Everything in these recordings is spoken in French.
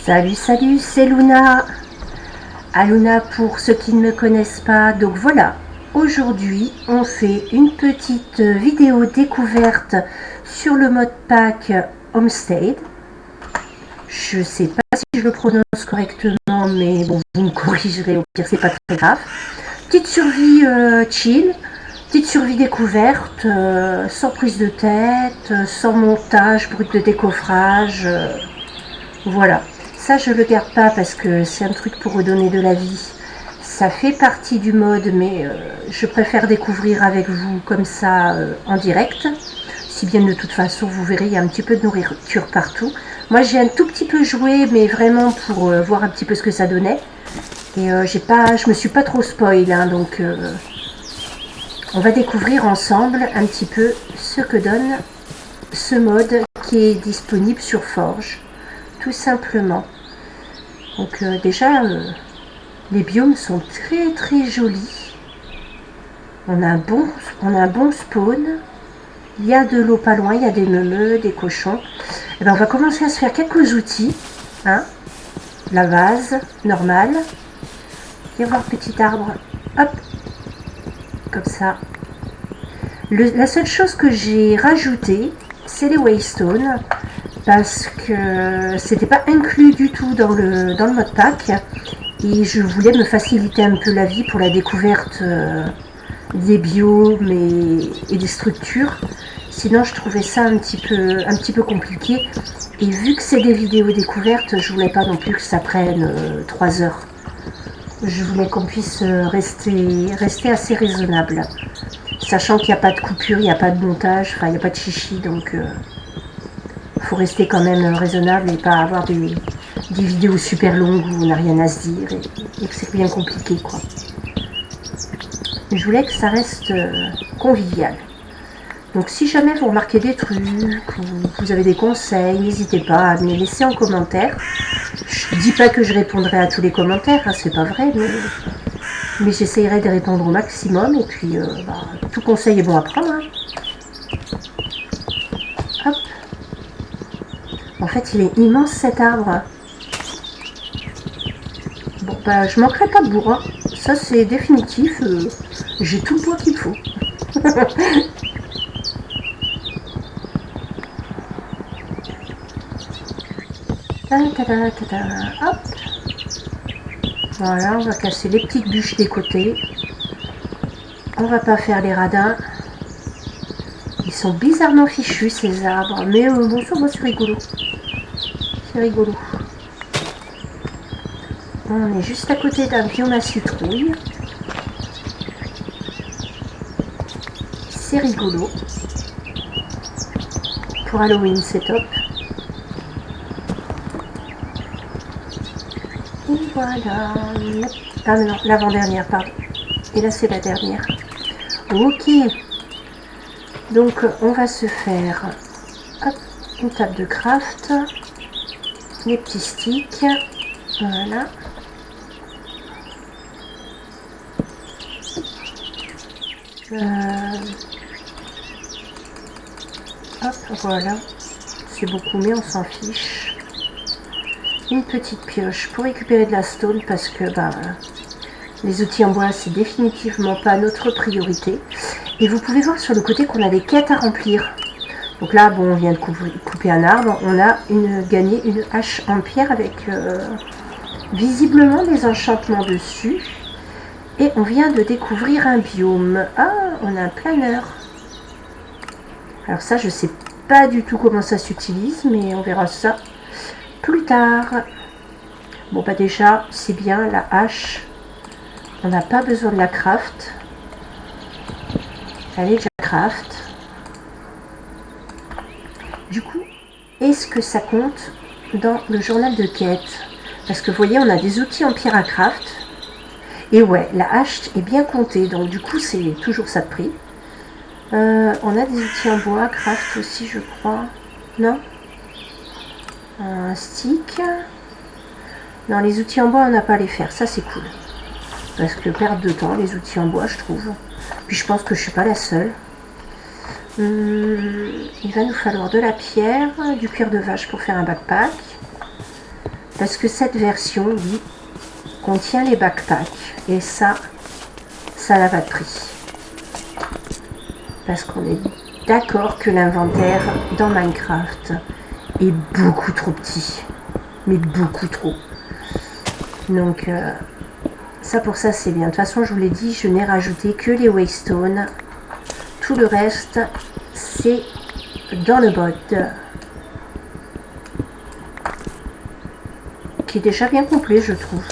Salut, salut, c'est Luna. Luna pour ceux qui ne me connaissent pas. Donc voilà, aujourd'hui on fait une petite vidéo découverte sur le mode pack Homestead. Je sais pas si je le prononce correctement, mais bon, vous me corrigerez, au pire c'est pas très grave. Petite survie chill, petite survie découverte, sans prise de tête, sans montage, brut de décoffrage. Voilà. Ça, je le garde pas parce que c'est un truc pour redonner de la vie. Ça fait partie du mode, mais je préfère découvrir avec vous comme ça en direct. Si bien de toute façon, vous verrez, il y a un petit peu de nourriture partout. Moi, j'ai un tout petit peu joué, mais vraiment pour voir un petit peu ce que ça donnait. Et je me suis pas trop spoil, hein, donc on va découvrir ensemble un petit peu ce que donne ce mode qui est disponible sur Forge. Tout simplement. Donc déjà, les biomes sont très très jolis. On a un bon spawn. Il y a de l'eau pas loin, il y a des meumeux, des cochons. Et ben, on va commencer à se faire quelques outils. Hein. La vase, normale. Et voir petit arbre. Hop. Comme ça. La seule chose que j'ai rajoutée, c'est les waystones. Parce que c'était pas inclus du tout dans le mode pack et je voulais me faciliter un peu la vie pour la découverte des biomes et des structures. Sinon je trouvais ça un petit peu compliqué et vu que c'est des vidéos découvertes, je voulais pas non plus que ça prenne 3 heures. Je voulais qu'on puisse rester assez raisonnable, sachant qu'il n'y a pas de coupure, il n'y a pas de montage, enfin il n'y a pas de chichi, donc faut rester quand même raisonnable et pas avoir des vidéos super longues où on n'a rien à se dire et que c'est bien compliqué, quoi. Je voulais que ça reste convivial. Donc si jamais vous remarquez des trucs, ou vous avez des conseils, n'hésitez pas à me les laisser en commentaire. Je dis pas que je répondrai à tous les commentaires, hein, c'est pas vrai, mais j'essayerai de répondre au maximum et puis tout conseil est bon à prendre. Hein. Hop. En fait, il est immense cet arbre. Bon, bah, je manquerai pas de bourrin. Ça, c'est définitif. J'ai tout le bois qu'il faut. Hop. Voilà, on va casser les petites bûches des côtés. On va pas faire les radins. Ils sont bizarrement fichus, ces arbres. Mais bon, ça va, c'est rigolo. C'est rigolo. On est juste à côté d'un biome à citrouille. C'est rigolo. Pour Halloween, c'est top. Et voilà. Ah non, l'avant-dernière, pardon. Et là, c'est la dernière. Ok. Donc, on va se faire hop, une table de craft. Les petits sticks. Voilà. Hop, voilà. C'est beaucoup, mais on s'en fiche. Une petite pioche pour récupérer de la stone parce que les outils en bois, c'est définitivement pas notre priorité. Et vous pouvez voir sur le côté qu'on a des quêtes à remplir. Donc là, bon, on vient de couper un arbre. On a gagné une hache en pierre avec visiblement des enchantements dessus. Et on vient de découvrir un biome. Ah, on a un planeur. Alors ça, je sais pas du tout comment ça s'utilise, mais on verra ça plus tard. Bon, bah déjà, c'est bien, la hache. On n'a pas besoin de la craft. Elle est déjà craft. Du coup, est-ce que ça compte dans le journal de quête? Parce que vous voyez, on a des outils en pierre à craft. Et ouais, la hache est bien comptée, donc du coup c'est toujours ça de prix. On a des outils en bois, craft aussi je crois. Non? Un stick. Non, les outils en bois on n'a pas à les faire, ça c'est cool. Parce que perte de temps, les outils en bois je trouve. Puis je pense que je suis pas la seule. Il va nous falloir de la pierre, du cuir de vache pour faire un backpack. Parce que cette version, oui, contient les backpacks. Et ça n'a pas de prix. Parce qu'on est d'accord que l'inventaire dans Minecraft est beaucoup trop petit. Mais beaucoup trop. Donc, ça pour ça, c'est bien. De toute façon, je vous l'ai dit, je n'ai rajouté que les Waystones. Tout le reste, c'est dans le mod. Qui est déjà bien complet, je trouve.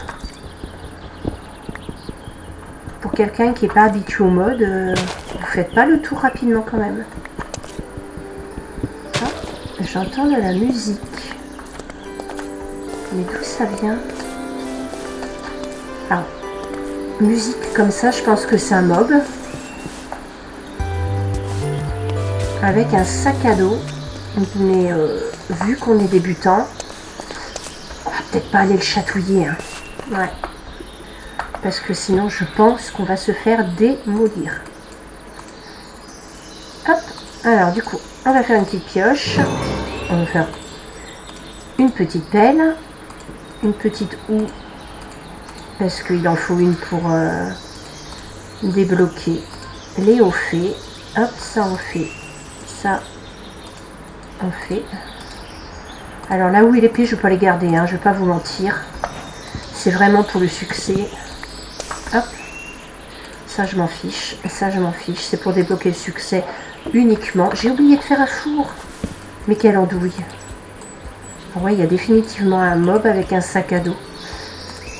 Pour quelqu'un qui n'est pas habitué au mode, vous faites pas le tour rapidement quand même. Ah, j'entends de la musique. Mais d'où ça vient? Ah, musique comme ça, je pense que c'est un mob. Avec un sac à dos. Mais vu qu'on est débutant, on va peut-être pas aller le chatouiller. Hein. Ouais. Parce que sinon, je pense qu'on va se faire démolir. Hop. Alors, du coup, on va faire une petite pioche. On va faire une petite pelle. Une petite houe. Parce qu'il en faut une pour débloquer les hauts faits. Hop, ça on fait. Ça, on fait. Alors là où il est épée, je ne vais pas les garder. Hein, je ne vais pas vous mentir. C'est vraiment pour le succès. Hop. Ça, je m'en fiche. Et ça, je m'en fiche. C'est pour débloquer le succès uniquement. J'ai oublié de faire un four. Mais quelle andouille. Ouais, il y a définitivement un mob avec un sac à dos.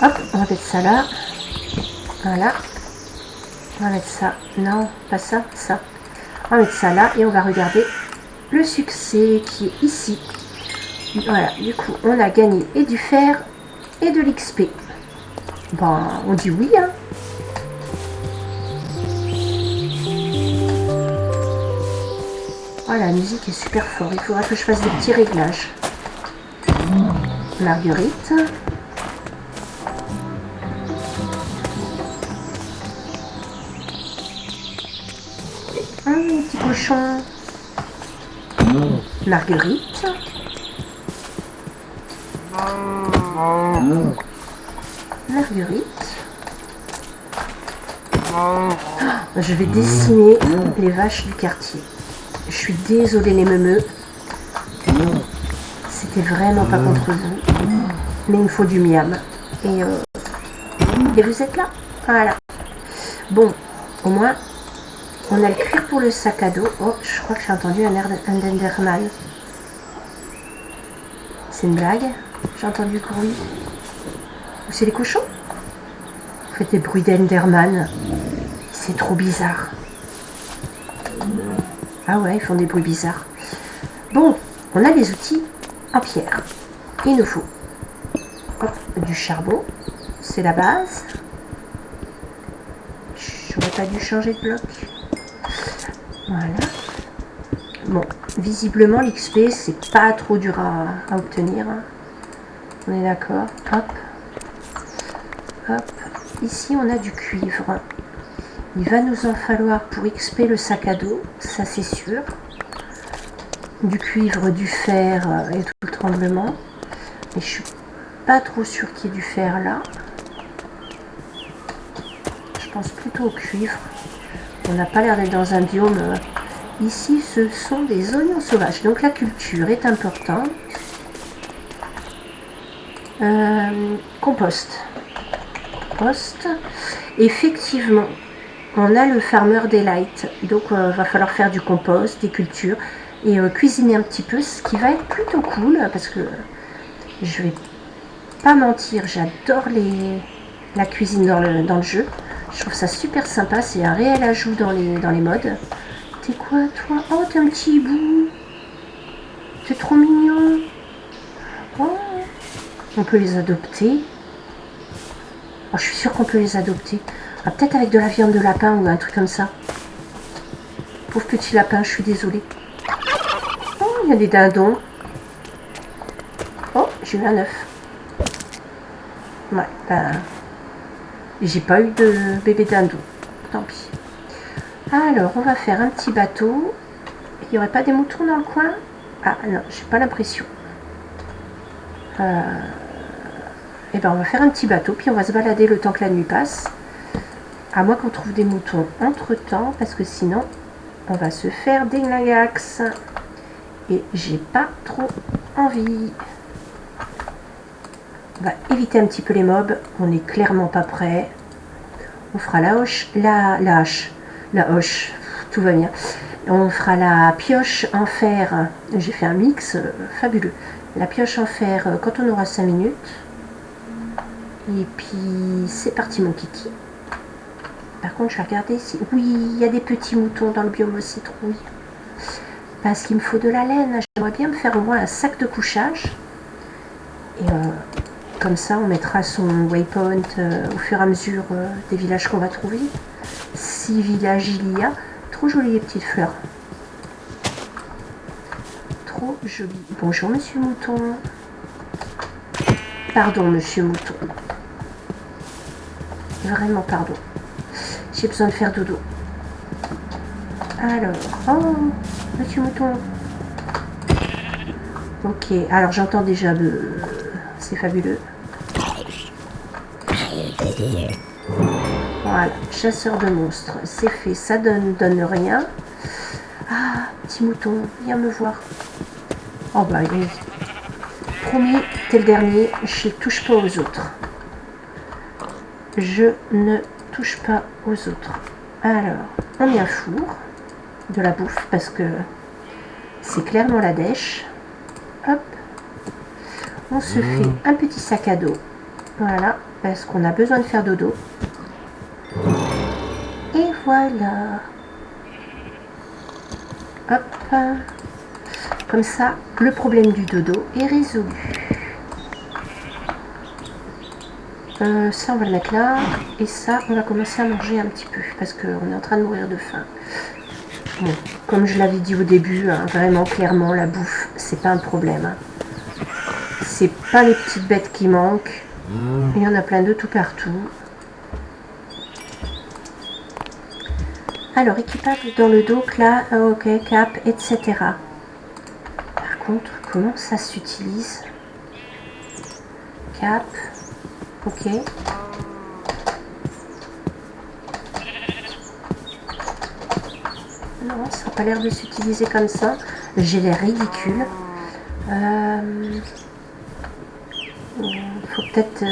Hop, on va mettre ça là. Voilà. On va mettre ça. Non, pas ça, ça. On va mettre ça là et on va regarder le succès qui est ici. Voilà, du coup, on a gagné et du fer et de l'XP. Bon, on dit oui, hein. Oh, la musique est super forte. Il faudra que je fasse des petits réglages. Marguerite. Un petit cochon. Marguerite. Marguerite. Je vais dessiner les vaches du quartier. Je suis désolée les meumeux. C'était vraiment pas contre vous. Mais il me faut du miam. Et vous êtes là? Voilà. Bon, au moins, on a le cuir pour le sac à dos. Oh, je crois que j'ai entendu un Enderman. C'est une blague? J'ai entendu le bruit. C'est les cochons? Vous faites des bruits d'Enderman. C'est trop bizarre. Ah ouais, ils font des bruits bizarres. Bon, on a les outils en pierre. Il nous faut hop, du charbon. C'est la base. J'aurais pas dû changer de bloc. Voilà. Bon, visiblement l'XP c'est pas trop dur à obtenir. On est d'accord. Hop. Hop. Ici on a du cuivre. Il va nous en falloir pour XP le sac à dos, ça c'est sûr. Du cuivre, du fer et tout le tremblement. Mais je suis pas trop sûre qu'il y ait du fer là. Je pense plutôt au cuivre. On n'a pas l'air d'être dans un biome. Ici, ce sont des oignons sauvages. Donc la culture est importante. Compost. Compost. Effectivement, on a le Farmer Delight. Donc va falloir faire du compost, des cultures. Et cuisiner un petit peu, ce qui va être plutôt cool. Parce que je vais pas mentir, j'adore la cuisine dans le jeu. Je trouve ça super sympa. C'est un réel ajout dans les modes. T'es quoi toi? Oh, t'es un petit hibou. C'est trop mignon. Oh, on peut les adopter. Oh, je suis sûre qu'on peut les adopter. Ah, peut-être avec de la viande de lapin ou un truc comme ça. Pauvre petit lapin, je suis désolée. Oh, il y a des dindons. Oh, j'ai eu un œuf. Ouais, ben... j'ai pas eu de bébé dindon. Tant pis. Alors, on va faire un petit bateau. Il n'y aurait pas des moutons dans le coin? Ah non, j'ai pas l'impression. Et ben on va faire un petit bateau, puis on va se balader le temps que la nuit passe. À moins qu'on trouve des moutons entre temps, parce que sinon on va se faire des glagax. Et j'ai pas trop envie. On va éviter un petit peu les mobs, on n'est clairement pas prêt. On fera la hoche, la hoche, tout va bien. On fera la pioche en fer, j'ai fait un mix fabuleux. La pioche en fer quand on aura 5 minutes. Et puis c'est parti mon kiki. Par contre je vais regarder si... Oui, il y a des petits moutons dans le biome aux citrouilles. Parce qu'il me faut de la laine. J'aimerais bien me faire au moins un sac de couchage. Et comme ça on mettra son waypoint au fur et à mesure des villages qu'on va trouver. Si village il y a. Trop jolies les petites fleurs. Trop joli. Bonjour monsieur mouton. Pardon monsieur mouton. Vraiment pardon. J'ai besoin de faire dodo. Alors, oh, monsieur mouton. Ok, alors j'entends déjà le... C'est fabuleux. Voilà, chasseur de monstres, c'est fait, ça donne rien. Ah, petit mouton, viens me voir. Oh bah, promis, t'es le dernier, je touche pas aux autres. Je ne touche pas aux autres. Alors, on met un four, de la bouffe, parce que c'est clairement la dèche. Hop, on se fait un petit sac à dos. Voilà, parce qu'on a besoin de faire dodo. Et voilà. Hop. Comme ça, le problème du dodo est résolu. Ça, on va le mettre là. Et ça, on va commencer à manger un petit peu. Parce qu'on est en train de mourir de faim. Bon, comme je l'avais dit au début, hein, vraiment, clairement, la bouffe, c'est pas un problème. Hein. C'est pas les petites bêtes qui manquent. Il y en a plein de tout partout. Alors, équipable dans le dos, là, ok, cap, etc. Par contre, comment ça s'utilise? Cap, ok. Non, ça n'a pas l'air de s'utiliser comme ça. J'ai l'air ridicule. Faut peut-être...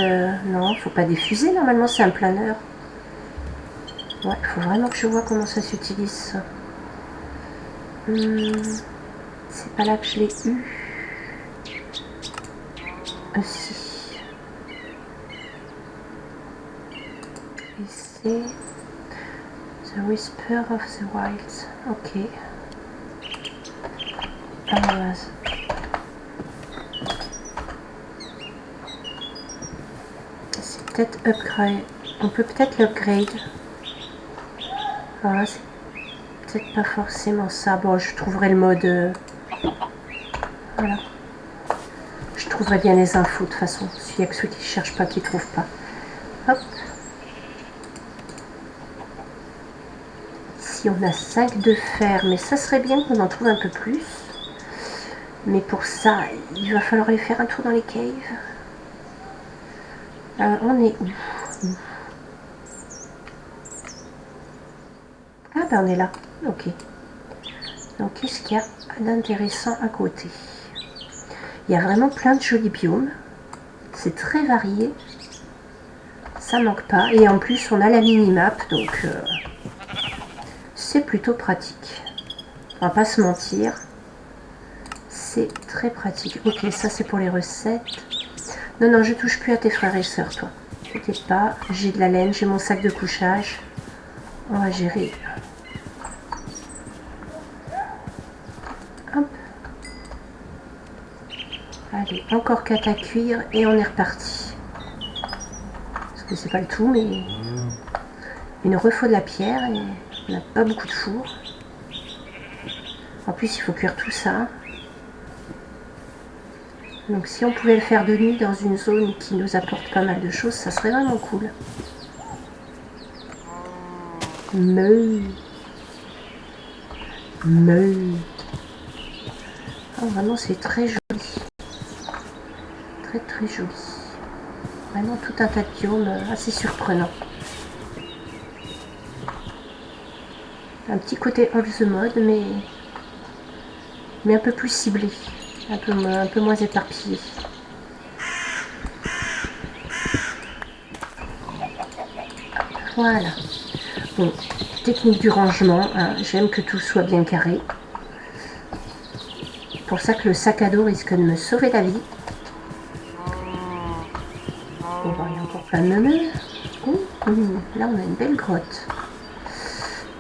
non, faut pas diffuser. Normalement, c'est un planeur. Ouais, il faut vraiment que je vois comment ça s'utilise ça. C'est pas là que je l'ai eu. Si. Et c'est... The Whisper of the Wilds. Ok. Alors, c'est peut-être upgrade. On peut peut-être l'upgrade. Voilà, c'est peut-être pas forcément ça. Bon, je trouverai le mode... voilà. Je trouverai bien les infos de toute façon. S'il y a que ceux qui ne cherchent pas, qui ne trouvent pas. Hop. Si on a 5 de fer, mais ça serait bien qu'on en trouve un peu plus. Mais pour ça, il va falloir aller faire un tour dans les caves. On est où? Ah ben on est là. Ok. Donc qu'est-ce qu'il y a d'intéressant à côté? Il y a vraiment plein de jolis biomes. C'est très varié. Ça manque pas. Et en plus, on a la mini-map. Donc, c'est plutôt pratique. On va pas se mentir. C'est très pratique. Ok, ça c'est pour les recettes. Non, non, je touche plus à tes frères et sœurs, toi. T'inquiète pas. J'ai de la laine, j'ai mon sac de couchage. On va gérer. Hop. Allez, encore 4 à cuire et on est reparti. Parce que c'est pas le tout, mais il nous refaut de la pierre et on n'a pas beaucoup de four. En plus, il faut cuire tout ça. Donc si on pouvait le faire de nuit dans une zone qui nous apporte pas mal de choses, ça serait vraiment cool. Meu. Oh, vraiment, c'est très joli. Très très joli. Vraiment tout un tas de biomes assez surprenants. Un petit côté off the mode, mais un peu plus ciblé, un peu moins éparpillé. Voilà. Bon, technique du rangement, hein, j'aime que tout soit bien carré. C'est pour ça que le sac à dos risque de me sauver la vie. On va y encore plein de meumeux. Là on a une belle grotte.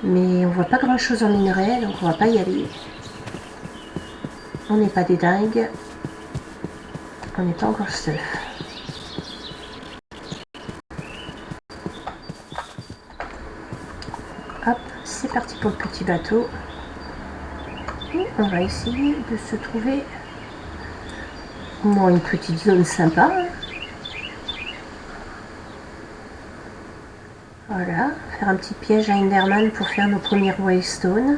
Mais on voit pas grand chose en minerai, donc on va pas y aller. On n'est pas des dingues. On n'est pas encore stuff. Hop, c'est parti pour le petit bateau. Et on va essayer de se trouver au moins une petite zone sympa. Voilà, faire un petit piège à Enderman pour faire nos premières Waystones.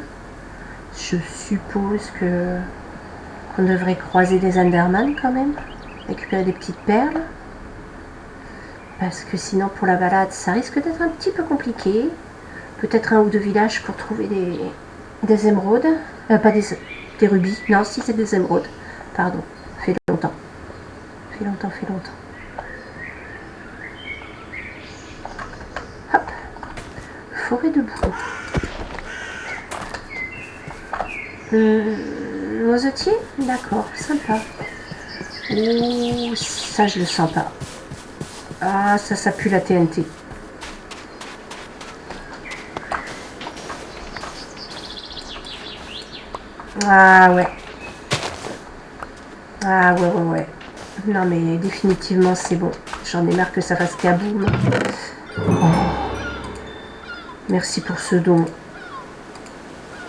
Je suppose que qu'on devrait croiser des Enderman quand même, récupérer des petites perles. Parce que sinon pour la balade ça risque d'être un petit peu compliqué. Peut-être un ou deux villages pour trouver des émeraudes. Pas des rubis. Non, si c'est des émeraudes. Pardon, fait longtemps. Fait longtemps. Hop. Forêt de boue. Noisetier. D'accord, sympa. Ouh, ça je le sens pas. Ah, ça pue la TNT. Ah ouais. Ah ouais. Non mais définitivement c'est bon. J'en ai marre que ça fasse kaboum. Oh. Merci pour ce don.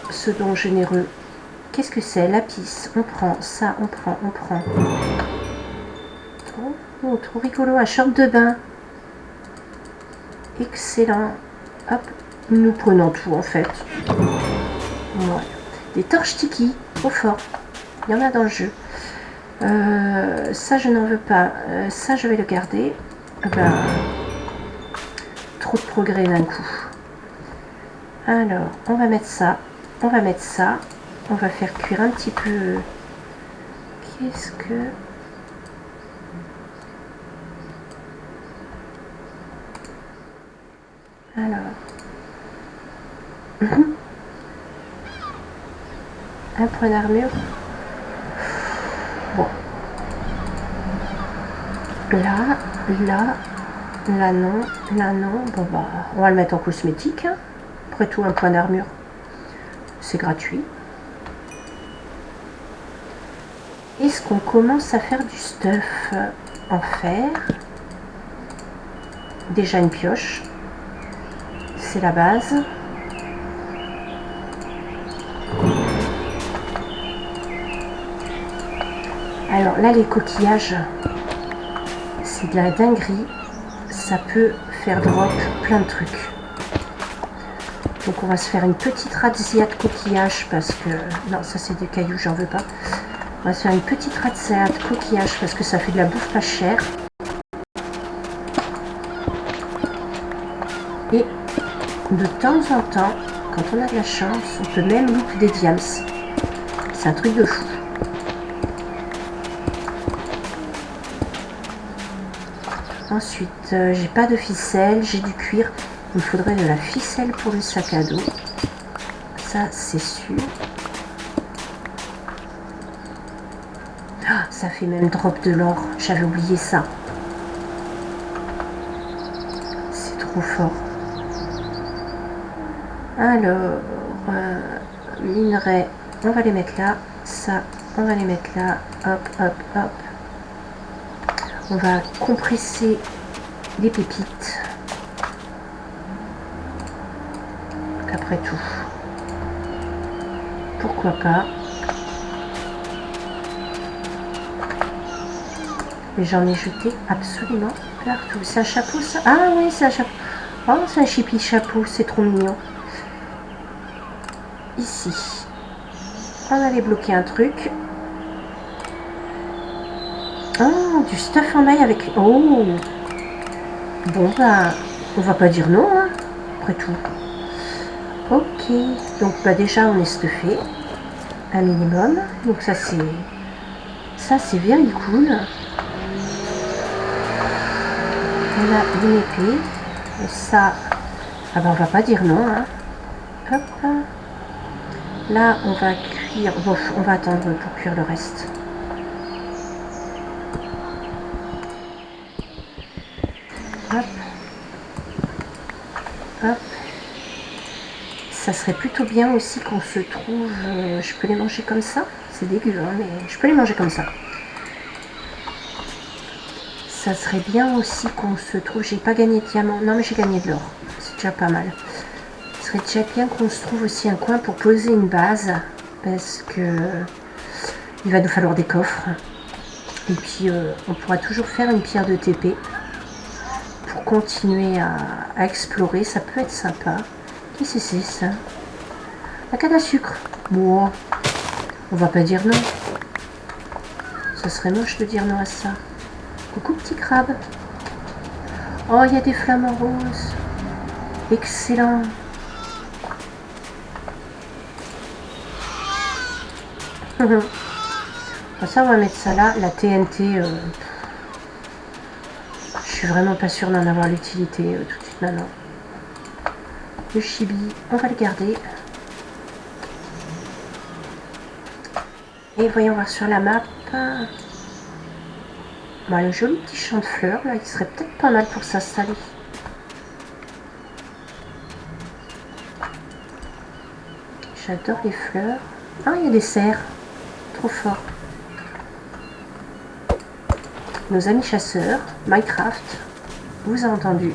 Ce don généreux. Qu'est-ce que c'est? Lapis. On prend ça, on prend. Oh, trop rigolo. Un short de bain. Excellent. Hop. Nous prenons tout en fait. Ouais. Des torches tiki. Trop fort. Il y en a dans le jeu. Ça je n'en veux pas. Ça je vais le garder. Ben, trop de progrès d'un coup. Alors, on va mettre ça. On va faire cuire un petit peu. Qu'est-ce que... Alors... un point d'armure. Bon. Là non. Bon bah, on va le mettre en cosmétique. Hein. Après tout, un point d'armure, c'est gratuit. Est-ce qu'on commence à faire du stuff en fer? Déjà une pioche. C'est la base. Alors là, les coquillages, c'est de la dinguerie. Ça peut faire drop plein de trucs. Donc on va se faire une petite razzia de coquillages parce que... Non, ça c'est des cailloux, j'en veux pas. On va se faire une petite razzia de coquillages parce que ça fait de la bouffe pas chère. Et de temps en temps, quand on a de la chance, on peut même louper des diams. C'est un truc de fou. Ensuite, j'ai pas de ficelle, j'ai du cuir. Il me faudrait de la ficelle pour le sac à dos. Ça, c'est sûr. Ah, ça fait même drop de l'or. J'avais oublié ça. C'est trop fort. Alors, minerais, on va les mettre là. Ça, on va les mettre là. Hop. On va compresser les pépites. Après tout, pourquoi pas. Et j'en ai jeté absolument partout. C'est un chapeau ça? Ah oui, c'est un chapeau. Oh, c'est un chippy chapeau, c'est trop mignon. Ici, on allait bloquer un truc. Oh, du stuff en maille avec... Oh, Bon, bah, on va pas dire non, hein, après tout. Ok, donc bah déjà on est stuffé, un minimum. Donc ça c'est very cool. On a une épée. Et ça, ah bah on va pas dire non, hein. Hop. Là on va cuire. Bon, on va attendre pour cuire le reste. Hop. Hop. Ça serait plutôt bien aussi qu'on se trouve... je peux les manger comme ça. C'est dégueu, hein, mais je peux les manger comme ça. Ça serait bien aussi qu'on se trouve... J'ai pas gagné de diamant. Non, mais j'ai gagné de l'or. C'est déjà pas mal. Ce serait déjà bien qu'on se trouve aussi un coin pour poser une base. Parce que... il va nous falloir des coffres. Et puis, on pourra toujours faire une pierre de TP. Pour continuer à explorer. Ça peut être sympa. Qu'est-ce que c'est ça? La canne à sucre. Bon, on va pas dire non. Ça serait moche de dire non à ça. Coucou petit crabe. Oh, il y a des flamants roses. Excellent. Ça, on va mettre ça là. La TNT, je suis vraiment pas sûre d'en avoir l'utilité tout de suite maintenant. Le chibi, on va le garder. Et voyons voir sur la map. Bah, le joli petit champ de fleurs, là, il serait peut-être pas mal pour s'installer. J'adore les fleurs. Ah, il y a des cerfs. Trop fort. Nos amis chasseurs, Minecraft, vous a entendu.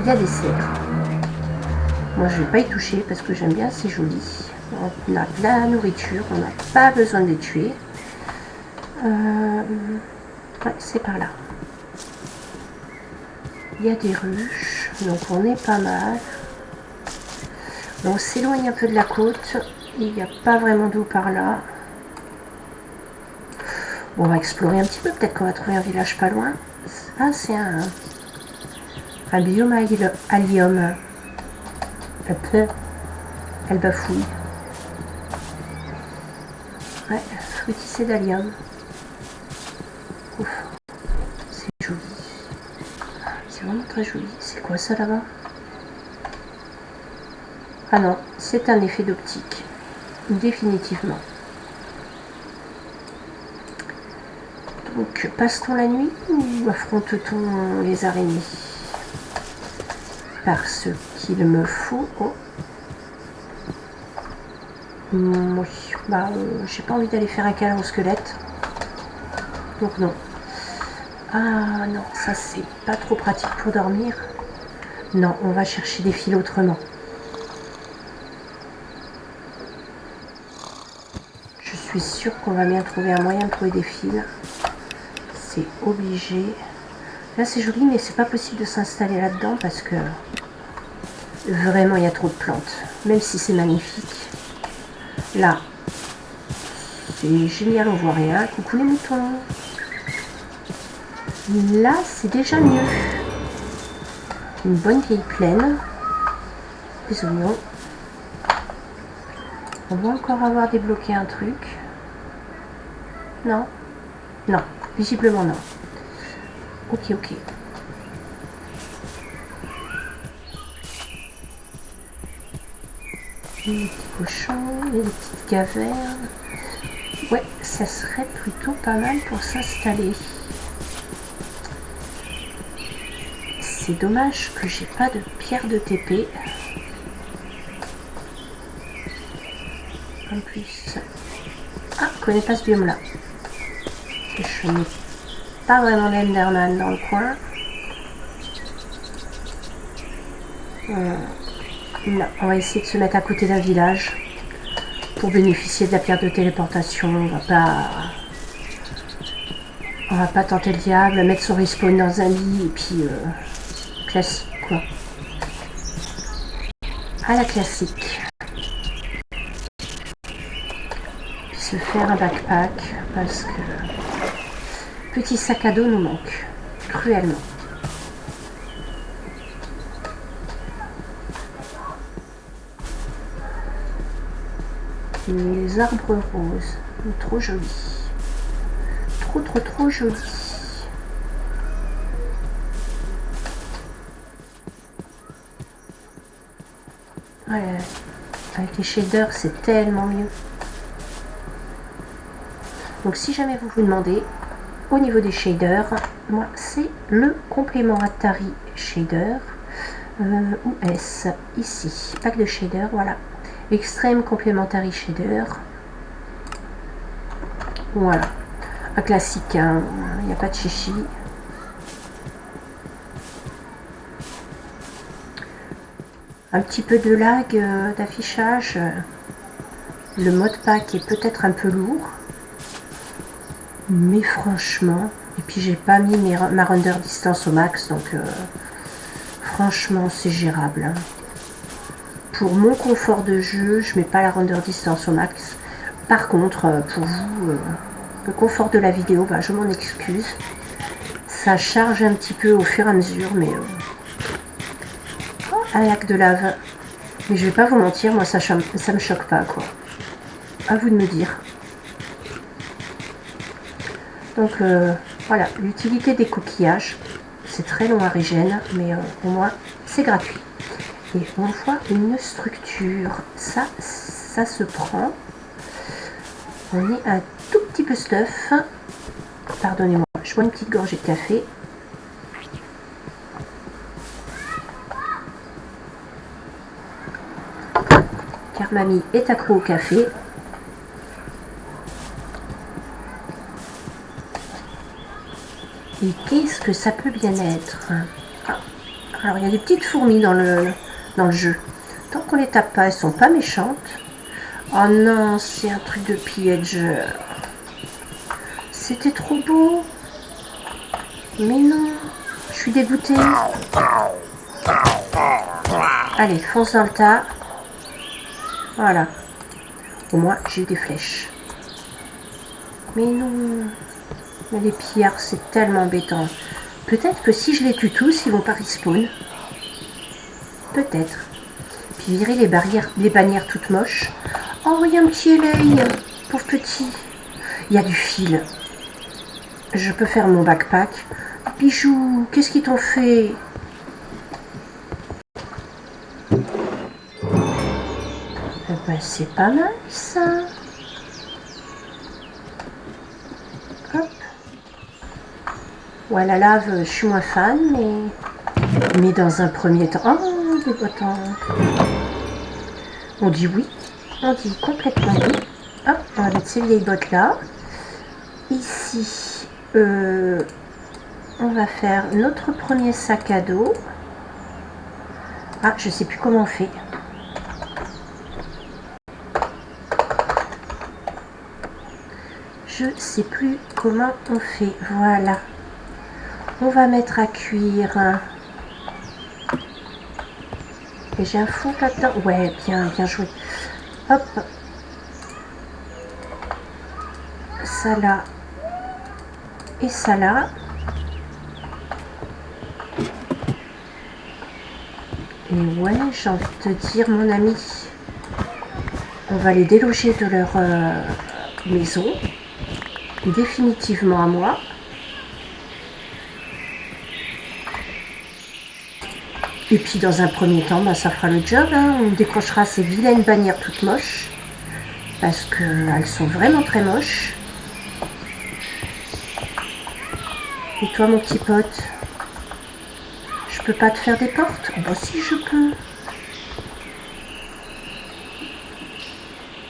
Il y a des cerfs. Moi, je ne vais pas y toucher parce que j'aime bien, c'est joli. On a de la nourriture, on n'a pas besoin de les tuer. Ouais, c'est par là. Il y a des ruches, donc on est pas mal. On s'éloigne un peu de la côte. Il n'y a pas vraiment d'eau par là. Bon, on va explorer un petit peu. Peut-être qu'on va trouver un village pas loin. Ah, c'est un biome allium. Elle bafouille. Ouais, fruitissé d'allium. Ouf, c'est joli. C'est vraiment très joli. C'est quoi ça là-bas? Ah non, c'est un effet d'optique. Définitivement. Donc, passe-t-on la nuit ou affronte-t-on les araignées? Parce qu'il me faut... Oh. Oui, bah, j'ai pas envie d'aller faire un câlin au squelette. Donc non. Ah non, ça c'est pas trop pratique pour dormir. Non, on va chercher des fils autrement. Je suis sûre qu'on va bien trouver un moyen de trouver des fils. C'est obligé. Là c'est joli, mais c'est pas possible de s'installer là-dedans parce que vraiment il y a trop de plantes. Même si c'est magnifique. Là, c'est génial, on voit rien. Coucou les moutons. Là, c'est déjà mieux. Une bonne vieille plaine. Des oignons. On va encore avoir débloqué un truc. Non. Non. Visiblement non. Ok, ok. Les petits cochons, les petites cavernes. Ouais, ça serait plutôt pas mal pour s'installer. C'est dommage que j'ai pas de pierre de TP. En plus... Ah, je connais pas ce biome là. Je n'ai pas vraiment d'Enderman dans le coin. Non, on va essayer de se mettre à côté d'un village pour bénéficier de la pierre de téléportation. On va pas tenter le diable, mettre son respawn dans un lit et puis classique quoi. À la classique. Puis se faire un backpack parce que petit sac à dos nous manque cruellement. Les arbres roses. Trop joli. Trop joli. Ouais, avec les shaders, c'est tellement mieux. Donc si jamais vous vous demandez, au niveau des shaders, moi c'est le complément Atari Shader. Où est-ce? Ici, pack de shader, voilà. Extreme Complementary Shader. Voilà. Un classique, hein. Il n'y a pas de chichi. Un petit peu de lag d'affichage. Le mode pack est peut-être un peu lourd. Mais franchement, et puis j'ai pas mis ma render distance au max, donc franchement c'est gérable. Hein. Pour mon confort de jeu, je mets pas la render distance au max. Par contre, pour vous, le confort de la vidéo, bah, je m'en excuse. Ça charge un petit peu au fur et à mesure, mais un lac de lave. Mais je vais pas vous mentir, moi ça me choque pas, quoi. À vous de me dire. Donc voilà, l'utilité des coquillages, c'est très long à régène, mais au moins c'est gratuit. Et on voit une structure, ça se prend. On est un tout petit peu stuff. Pardonnez-moi, je bois une petite gorgée de café. Car mamie est accro au café. Et qu'est-ce que ça peut bien être? Ah, alors il y a des petites fourmis dans le jeu. Tant qu'on les tape pas, elles sont pas méchantes. Oh non, c'est un truc de pillager. C'était trop beau. Mais non, je suis dégoûtée. Allez, fonce dans le tas. Voilà. Au moins, j'ai eu des flèches. Mais non. Mais les pillards, c'est tellement embêtant. Peut-être que si je les tue tous, ils vont pas respawn. Peut-être. Puis virer les bannières toutes moches. Oh, il y a un petit éleil. Pauvre petit. Il y a du fil. Je peux faire mon backpack. Bijou, qu'est-ce qu'ils t'ont fait? Ben, c'est pas mal ça. Hop. Ouais, la lave, je suis moins fan, mais dans un premier temps. Oh, des bottins. On dit oui. On dit complètement oui. Hop, on va mettre ces vieilles bottes là. Ici, on va faire notre premier sac à dos. Ah, je sais plus comment on fait. Je sais plus comment on fait. Voilà. On va mettre à cuire. Et j'ai un four là-dedans. Ouais, bien joué. Hop. Ça là. Et ça là. Et ouais, j'ai envie de te dire, mon ami, on va les déloger de leur maison. Définitivement à moi. Et puis dans un premier temps, bah, ça fera le job. Hein. On décrochera ces vilaines bannières toutes moches. Parce qu'elles sont vraiment très moches. Et toi, mon petit pote, je peux pas te faire des portes? Oh, bah si, je peux.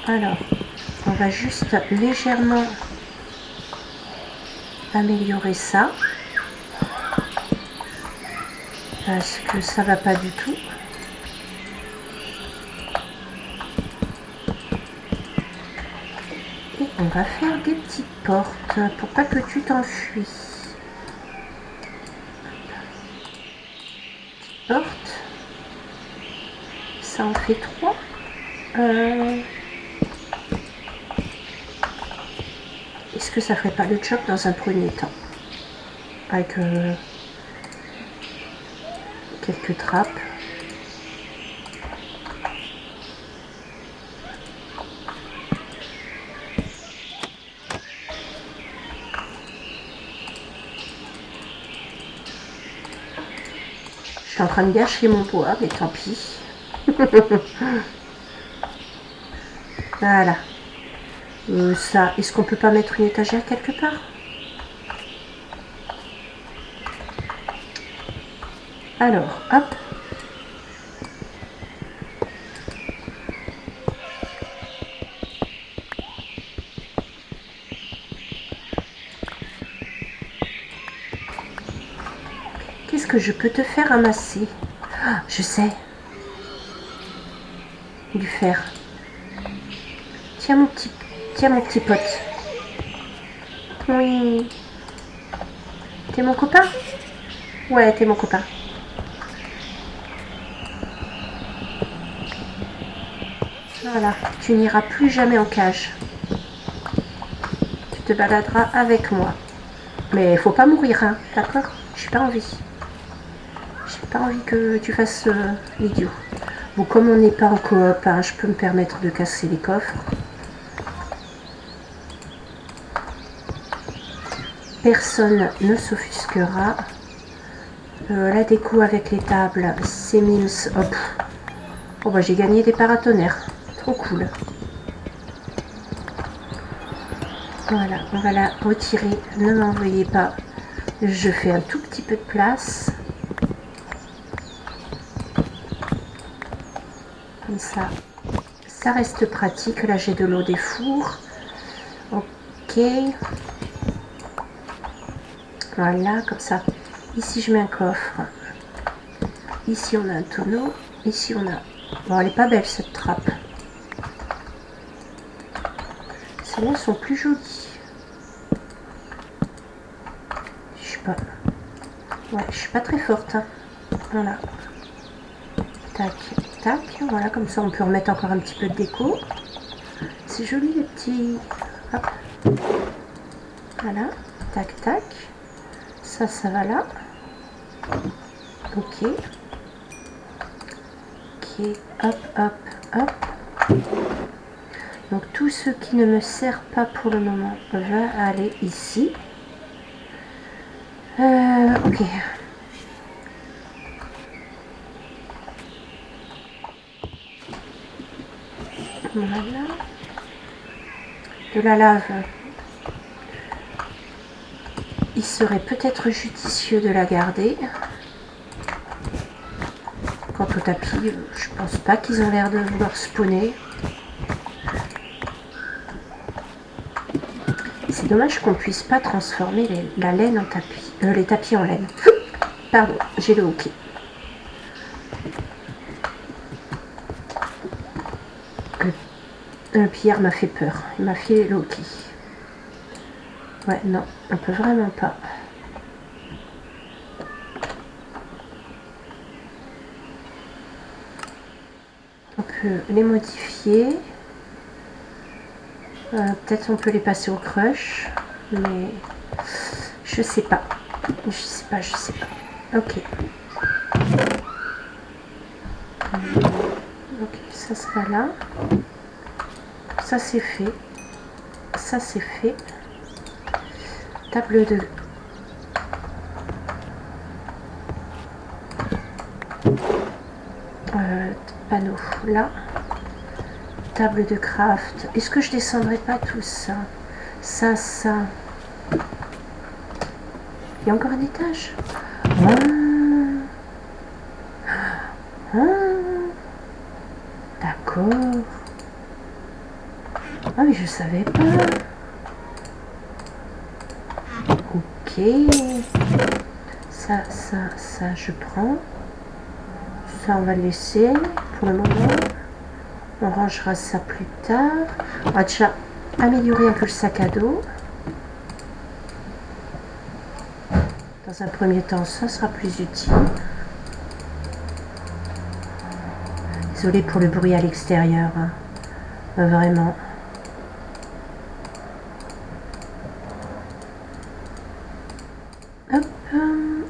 Alors, on va juste légèrement améliorer ça. Parce que ça va pas du tout. Et on va faire des petites portes pour pas que tu t'enfuis. Porte. Ça en fait 3. Est-ce que ça ferait pas le job dans un premier temps? Avec quelques trappes. suis en train de gâcher mon bois, mais tant pis. Voilà. Ça, est-ce qu'on peut pas mettre une étagère quelque part? Alors, hop. Qu'est-ce que je peux te faire ramasser? Ah, je sais. Du fer. Tiens mon petit pote. Oui. T'es mon copain? Ouais, t'es mon copain. Voilà, tu n'iras plus jamais en cage. Tu te baladeras avec moi. Mais il faut pas mourir, hein, d'accord? J'ai pas envie. J'ai pas envie que tu fasses l'idiot. Bon, comme on n'est pas en coop, hein, je peux me permettre de casser les coffres. Personne ne s'offusquera. La déco avec les tables, c'est mimes. Hop. Oh bah j'ai gagné des paratonnerres. Trop cool. Voilà, on va la retirer. Ne m'envoyez pas. Je fais un tout petit peu de place. Comme ça, ça reste pratique. Là, j'ai de l'eau des fours. Ok. Voilà, comme ça. Ici, je mets un coffre. Ici, on a un tonneau. Ici, on a... Bon, elle est pas belle, cette trappe. Celles-là sont plus jolies. Je suis pas... Ouais, je suis pas très forte. Hein. Voilà. Tac, tac. Voilà, comme ça, on peut remettre encore un petit peu de déco. C'est joli, les petits... Hop. Voilà. Tac, tac. Ça va là. Ok. Ok. Hop, hop, hop. Donc, tout ce qui ne me sert pas pour le moment va aller ici. Ok. Voilà. De la lave. Il serait peut-être judicieux de la garder. Quant au tapis, je pense pas qu'ils ont l'air de vouloir spawner. C'est dommage qu'on puisse pas transformer la laine en tapis. Les tapis en laine. Pardon, j'ai le hockey. Pierre m'a fait peur. Il m'a fait le hockey. Ouais, non, on peut vraiment pas. On peut les modifier. Peut-être on peut les passer au crush. Mais je sais pas. Je sais pas, je sais pas. Ok. Ok, ça sera là. Ça c'est fait. Ça c'est fait. Table de... panneau là. Table de craft. Est-ce que je descendrai pas tout ça? Ça. Il y a encore un étage. D'accord. Ah mais je savais pas. Ok. Ça je prends. Ça on va le laisser pour le moment. On rangera ça plus tard. On va déjà améliorer un peu le sac à dos. Dans un premier temps, ça sera plus utile. Désolée pour le bruit à l'extérieur. Hein. Vraiment. Hop.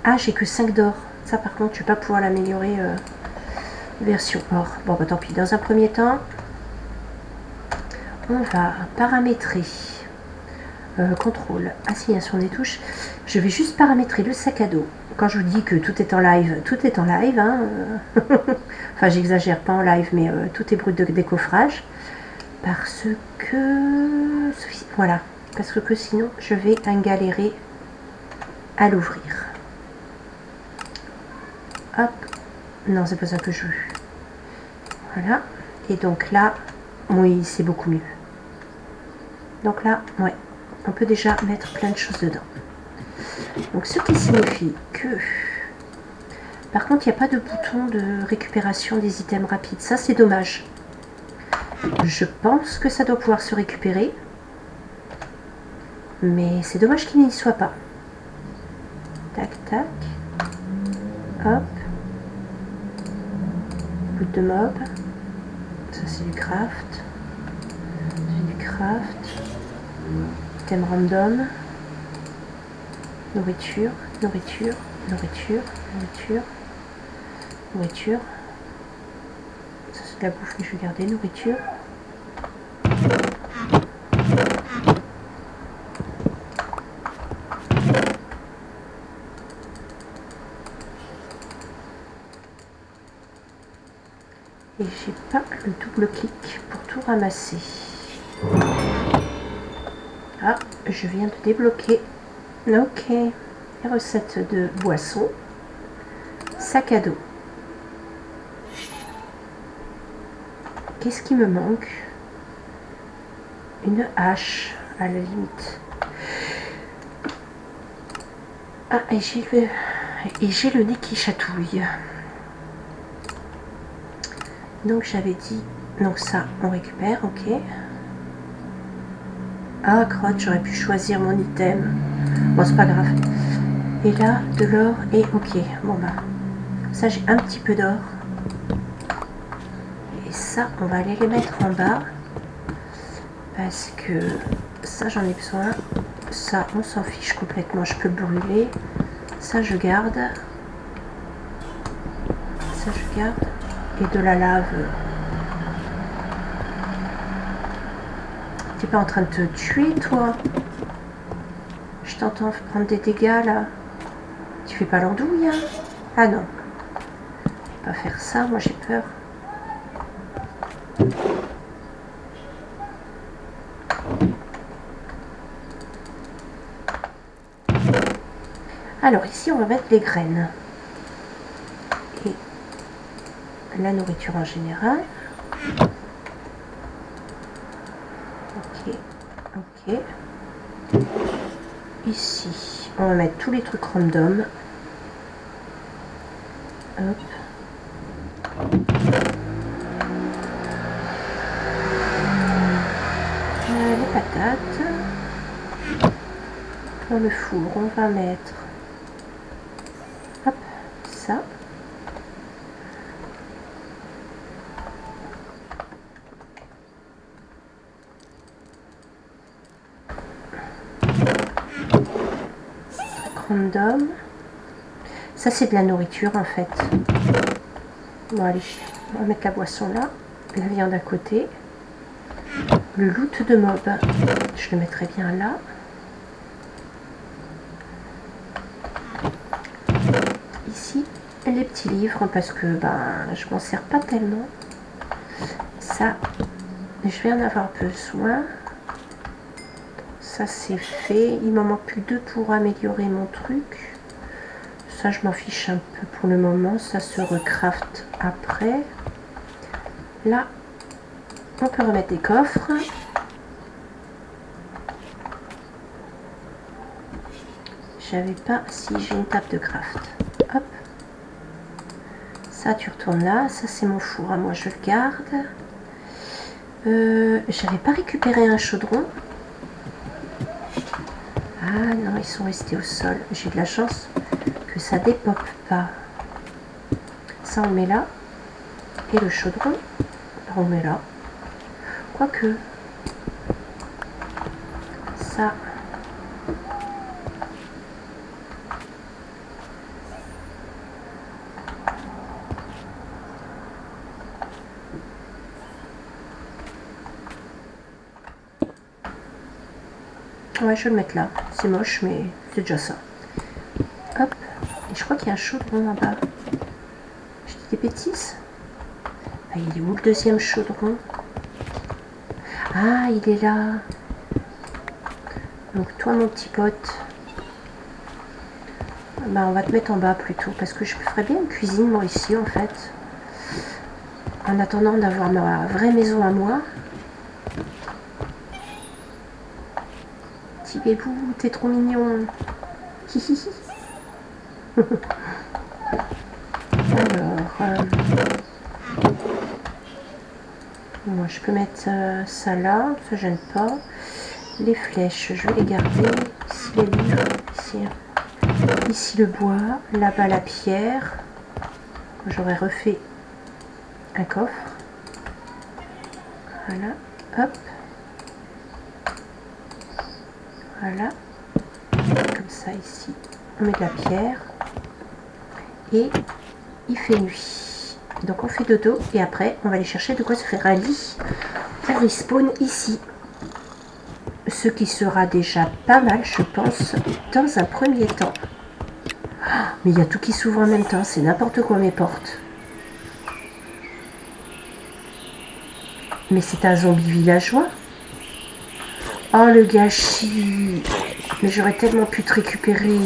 Ah, j'ai que 5 d'or. Ça, par contre, je ne vais pas pouvoir l'améliorer version or. Bon, bah tant pis. Dans un premier temps, on va paramétrer contrôle, assignation des touches. Je vais juste paramétrer le sac à dos. Quand je vous dis que tout est en live, tout est en live. Hein, enfin, j'exagère pas en live, mais tout est brut de décoffrage. Parce que... Voilà. Parce que sinon, je vais galérer à l'ouvrir. Hop. Non, c'est pas ça que je veux. Voilà. Et donc là, oui, c'est beaucoup mieux. Donc là, ouais, on peut déjà mettre plein de choses dedans. Donc ce qui signifie que... Par contre, il n'y a pas de bouton de récupération des items rapides. Ça, c'est dommage. Je pense que ça doit pouvoir se récupérer. Mais c'est dommage qu'il n'y soit pas. Tac, tac. Hop. Bout de mob. Ça, c'est du craft. C'est du craft. Item random. Nourriture, nourriture, nourriture, nourriture, nourriture. Ça, c'est de la bouffe que je vais garder. Nourriture. Et j'ai pas le double clic pour tout ramasser. Ah, je viens de débloquer. Ok. Les recettes de boissons. Sac à dos. Qu'est-ce qui me manque? Une hache, à la limite. Ah, et j'ai le nez qui chatouille. Donc j'avais dit, donc ça on récupère, ok. Ah crotte, j'aurais pu choisir mon item. Bon, c'est pas grave. Et là, de l'or et ok. Bon bah, ça j'ai un petit peu d'or. Et ça, on va aller les mettre en bas. Parce que ça j'en ai besoin. Ça, on s'en fiche complètement, je peux le brûler. Ça je garde. Ça je garde. Et de la lave. T'es pas en train de te tuer, toi? Je t'entends prendre des dégâts, là. Tu fais pas l'andouille, hein? Ah non. Pas faire ça, moi j'ai peur. Alors ici, on va mettre les graines. Et la nourriture en général. Ok. Ok. Ici, on va mettre tous les trucs random. Hop. Les patates. Dans le four, on va mettre hop, ça. Random. Ça, c'est de la nourriture en fait. Bon, allez, on va mettre la boisson là, la viande à côté. Le loot de mob, je le mettrai bien là. Ici, les petits livres parce que ben, je m'en sers pas tellement. Ça, je vais en avoir besoin. Ça, c'est fait. Il m'en manque plus que 2 pour améliorer mon truc. Ça, je m'en fiche un peu pour le moment. Ça se recraft après. Là, on peut remettre des coffres. J'avais pas... Si, j'ai une table de craft. Hop. Ça, tu retournes là. Ça, c'est mon four. À moi, je le garde. J'avais pas récupéré un chaudron. Ah non, ils sont restés au sol. J'ai de la chance que ça dépop pas. Ça, on met là. Et le chaudron, on met là. Quoique, ça... Ouais, je vais le mettre là. C'est moche, mais c'est déjà ça. Hop. Et je crois qu'il y a un chaudron là-bas. Je dis des bêtises. Ah, il est où le deuxième chaudron? Ah, il est là. Donc toi, mon petit pote, bah, on va te mettre en bas plutôt. Parce que je ferais bien une cuisine, moi, ici, en fait. En attendant d'avoir ma vraie maison à moi. Petit bébou, t'es trop mignon. Hihihi. Alors, moi je peux mettre ça là, ça gêne pas. Les flèches, je vais les garder. Ici les livres, ici le bois, là-bas la pierre. J'aurais refait un coffre. Voilà, hop. Voilà, comme ça ici. On met de la pierre. Et il fait nuit. Donc on fait dodo et après on va aller chercher de quoi se faire un lit pour respawn ici. Ce qui sera déjà pas mal, je pense, dans un premier temps. Mais il y a tout qui s'ouvre en même temps, c'est n'importe quoi mes portes. Mais c'est un zombie villageois. Oh le gâchis. Mais j'aurais tellement pu te récupérer.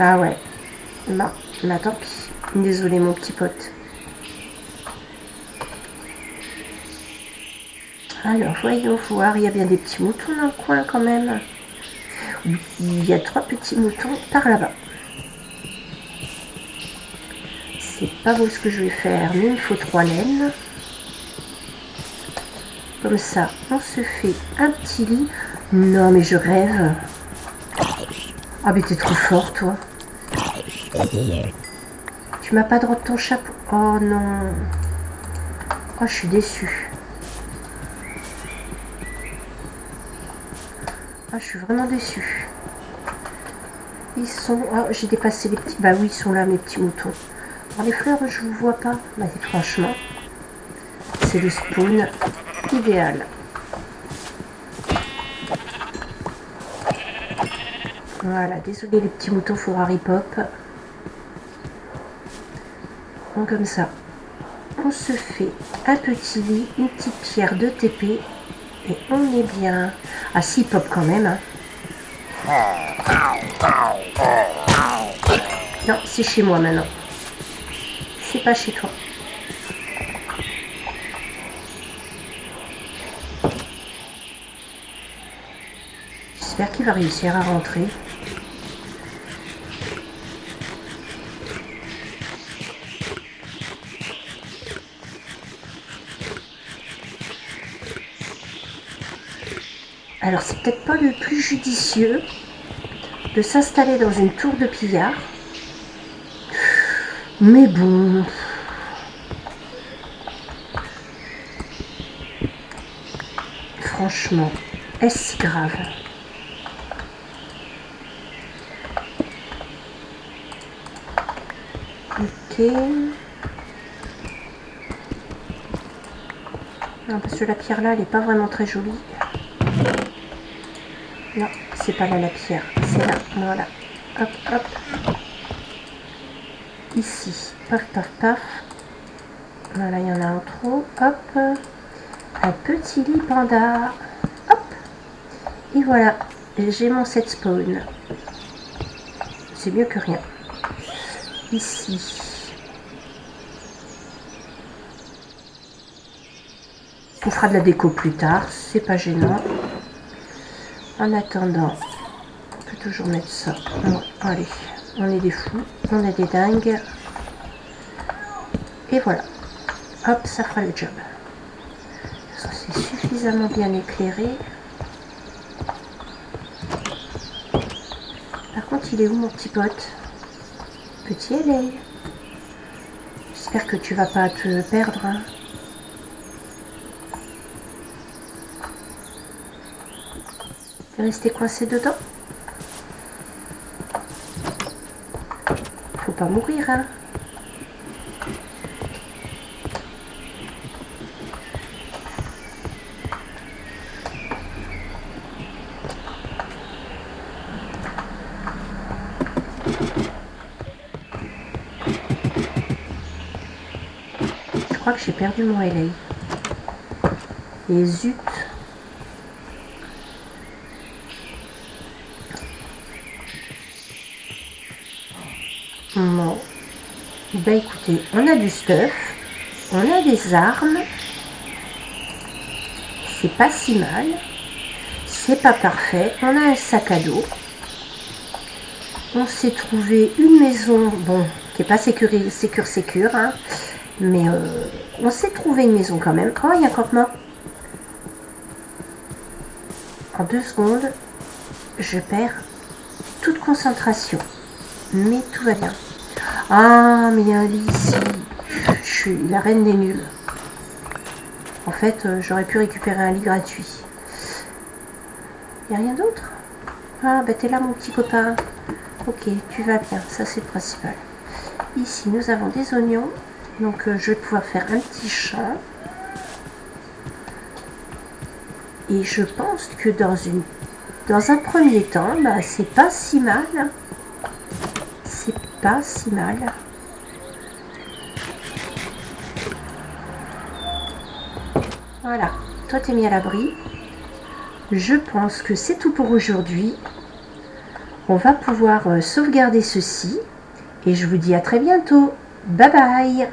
Ah ouais. Bah tant pis. Désolé mon petit pote. Alors voyons voir, il y a bien des petits moutons dans le coin quand même. Oui, il y a 3 petits moutons par là-bas. C'est pas beau ce que je vais faire, mais il me faut 3 laines. Comme ça, on se fait un petit lit. Non mais je rêve. Ah mais t'es trop fort toi. Tu m'as pas droit de ton chapeau. Oh non. Oh je suis déçue. Ah je suis vraiment déçue. Ils sont... Oh j'ai dépassé les petits... Bah oui ils sont là mes petits moutons. Alors les fleurs je vous vois pas. Bah franchement. C'est le spawn idéal. Voilà, désolé les petits moutons, faudra ripop. Donc comme ça, on se fait un petit lit, une petite pierre de TP et on est bien. Ah si, pop quand même. Hein. Non, c'est chez moi maintenant. C'est pas chez toi. J'espère qu'il va réussir à rentrer. Alors c'est peut-être pas le plus judicieux de s'installer dans une tour de pillard. Mais bon. Franchement, est-ce si grave? Ok. Non, parce que la pierre là, elle n'est pas vraiment très jolie. Non, c'est pas là la pierre, c'est là, voilà. Hop, hop. Ici, paf, paf, paf. Voilà, il y en a un trop. Hop. Un petit lit panda. Hop. Et voilà, j'ai mon set spawn. C'est mieux que rien. Ici. On fera de la déco plus tard, c'est pas gênant. En attendant, on peut toujours mettre ça. Bon, allez, on est des fous, on est des dingues. Et voilà. Hop, ça fera le job. Ça, c'est suffisamment bien éclairé. Par contre, il est où mon petit pote? Petit LA. J'espère que tu vas pas te perdre. Hein. T'es resté coincé dedans? Faut pas mourir, hein. crois que j'ai perdu mon LA. Et zut. Bon. Bah écoutez, on a du stuff. On a des armes. C'est pas si mal. C'est pas parfait. On a un sac à dos. On s'est trouvé une maison, bon, qui n'est pas sécure, hein, mais on s'est trouvé une maison quand même. Oh, il y a un campement. En 2 secondes, je perds toute concentration. Mais tout va bien. Ah, mais il y a un lit ici. Je suis la reine des nuls. En fait, j'aurais pu récupérer un lit gratuit. Il n'y a rien d'autre? Ah, bah t'es là, mon petit copain. Ok, tu vas bien, ça c'est le principal. Ici, nous avons des oignons. Donc, je vais pouvoir faire un petit champ. Et je pense que dans un premier temps, bah, c'est pas si mal. C'est pas si mal. Voilà, toi t'es mis à l'abri. Je pense que c'est tout pour aujourd'hui. On va pouvoir sauvegarder ceci. Et je vous dis à très bientôt. Bye bye!